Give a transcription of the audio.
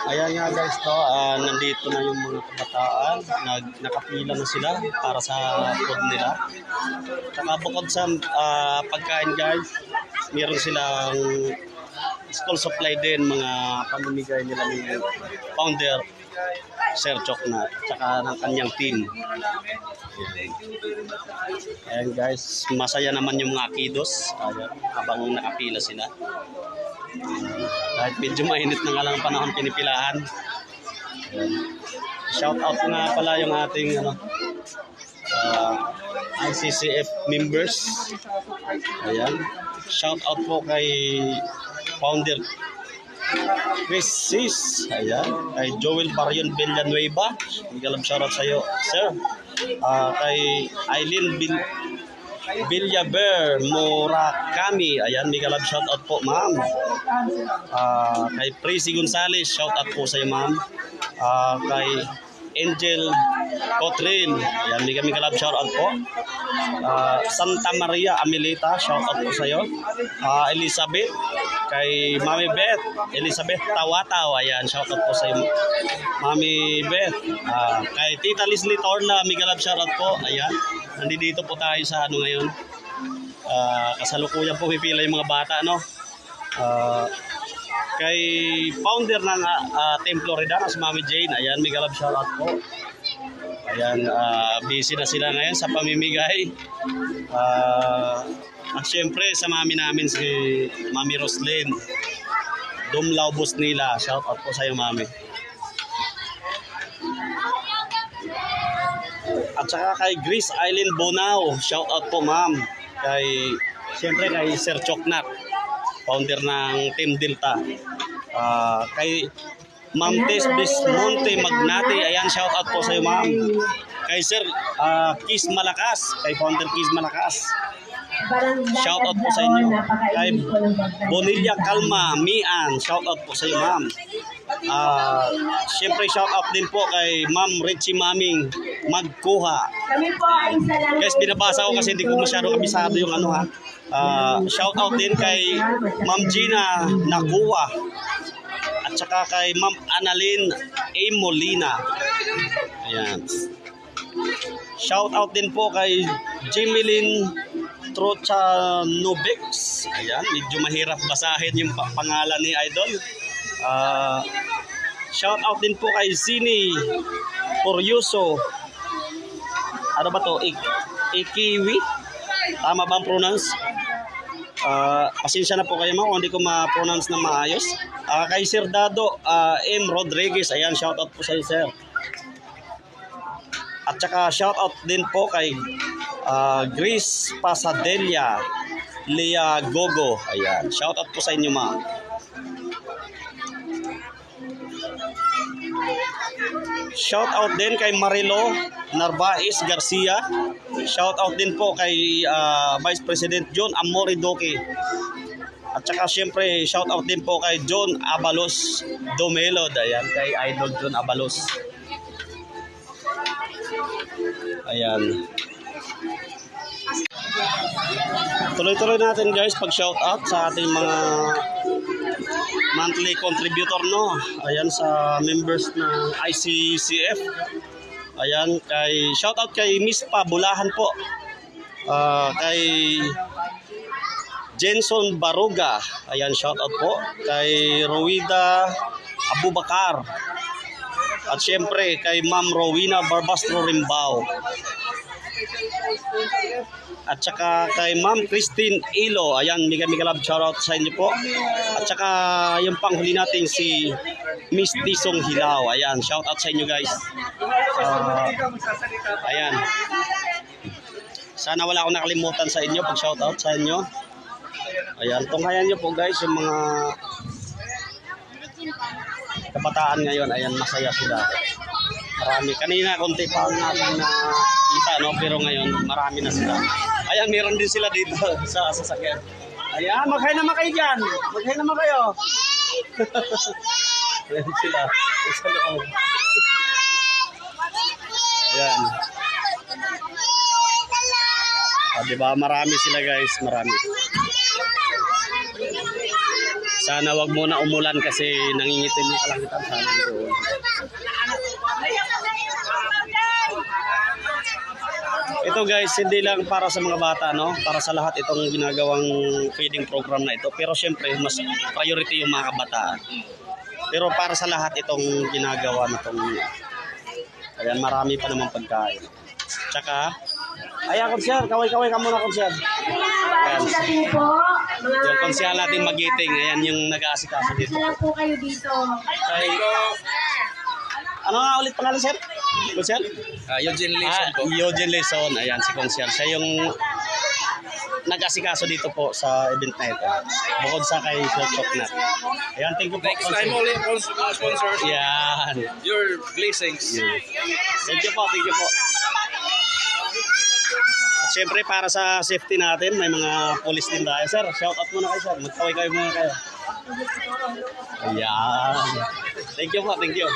Ayan nga guys, no, nandito na yung mga kabataan, nakapila na sila para sa food nila. Saka bukod sa pagkain guys, meron silang school supply din, mga pamimigay nila ni founder Sir Choknat, saka ng kanyang team. Ayan guys, masaya naman yung mga kidos, habang nakapila sila. Kahit medyo mainit na nga lang ang panahon pinipilahan. Shout out nga pala yung ating ICCF members. Ayan. Shout out po kay founder Chris Sis. Ayan. Kay Joel Barion Villanueva. Magalang shout out sa iyo, sir. Kay Aileen Villaber Murakami, ayan, mega love shout out po ma'am. Kay Prissy Gonzales, shout out po sa iyo ma'am. Kay Angel Cotril, ayan, mega love shout out po. Santa Maria Amelita, shout out po sa iyo. Elizabeth, kay Mami Beth, Elizabeth Tawataw, ayan, shout out po sa iyo Mami Beth. Kay Tita Leslie Torla, mega love shout out po, ayan. Nandito po tayo sa ngayon. Kasalukuyan po pipila yung mga bata, no? Kay founder ng Team Florida, si Mami Jane, ayan, mega love shout out po. Ayan, busy na sila ngayon sa pamimigay. At syempre sa mami namin si Mami Roslyn Dumlao Busnila, shout out po sa iyo mami. At saka kay Grace Eileen Bonao, shout out po ma'am. Siyempre kay Sir Choknat, founder ng Team Delta. Kay Ma'am Tess Bismonte Magnate, ayan, shout out po sa iyo ma'am. Kay Sir Kiss Malakas, kay founder Kiss Malakas, shout out po sa inyo. Kay Bonilla Calma Mian, shout out po sa iyo ma'am. Siyempre shout out din po kay Ma'am Richie Maming Magkuha. Guys, binabasa ko kasi hindi ko masyado kabisado yung shout out din kay Ma'am Gina Nakuha. At saka kay Ma'am Annalyn A. Molina. Ayan. Shout out din po kay Jimelyn Trochanovix. Ayan, medyo mahirap basahin yung pangalan ni Idol. Shout out din po kay Zini Poryoso. Ano ba to? Ikiwi? Tama ba ang pronounce? Pasensya na po kayo kung hindi ko ma-pronounce na maayos. Kay Sir Dado M. Rodriguez, ayan, shout out po sa iyo sir. At saka shout out din po kay Grace Pasadella Lea Gogo, ayan, shout out po sa inyo ma'am. Shout out din kay Marilo Narvaez Garcia. Shout out din po kay Vice President John Amoridoque. At saka syempre shout out din po kay John Abalos Domelod. Ayan, kay Idol John Abalos. Ayan. Tuloy-tuloy natin guys pag shout out sa ating mga monthly contributor, no? Ayan, sa members ng ICCF. Ayan, shout out kay Miss Pabulahan po. Kay Jenson Baruga. Ayan, shout out po. Kay Rowida Abubakar. At syempre kay Ma'am Rowena Barbastro Rimbao. At saka kay Ma'am Christine Ilo, ayan, mega love shout out sa inyo po. At saka yung panghuli natin si Miss Tisong Hilaw, ayan, shout out sa inyo guys. Ayan, sana wala akong nakalimutan sa inyo pag shout out sa inyo. Ayan, tunghayan nyo po guys yung mga kabataan ngayon. Ayan, masaya sila. Marami. Kanina konti pa natin nakita, no? Pero ngayon marami na sila. Ayan, meron din sila dito sa sasakyan. Ayan, mag-hi naman kayo dyan. Mag-hi naman kayo. Ayan sila. Sa loob. Ayan. Diba? Marami sila guys. Marami. Sana wag muna umulan kasi nangingitim yung kalangitan sana doon. Ito guys, hindi lang para sa mga bata, no? Para sa lahat itong ginagawang feeding program na ito. Pero syempre, mas priority yung mga kabataan. Pero para sa lahat itong ginagawa na itong... Ayan, marami pa naman pagkain. Tsaka, ayan, konsyal, kaway-kaway ka muna, konsyal. Ayan. Yung konsyal natin magiting, ayan yung nag-aasikaso dito. Isa lang po kayo dito. Kay, ano nga ulit pangalan, sir? Konsyal? Eugene Leeson po. Eugene Leeson, ayan si konsyal. Siya yung nag-asikaso dito po sa event na ito. Bukod sa kay Sir Choknat. Ayan, thank you po. Next time ulit, sponsors. Yan. Your blessings. Thank you po, thank you po. At syempre, para sa safety natin, may mga police din tayo. Sir, shout out muna kayo, sir. Magkaway kayo muna kayo. Ayan. Thank you po, thank you.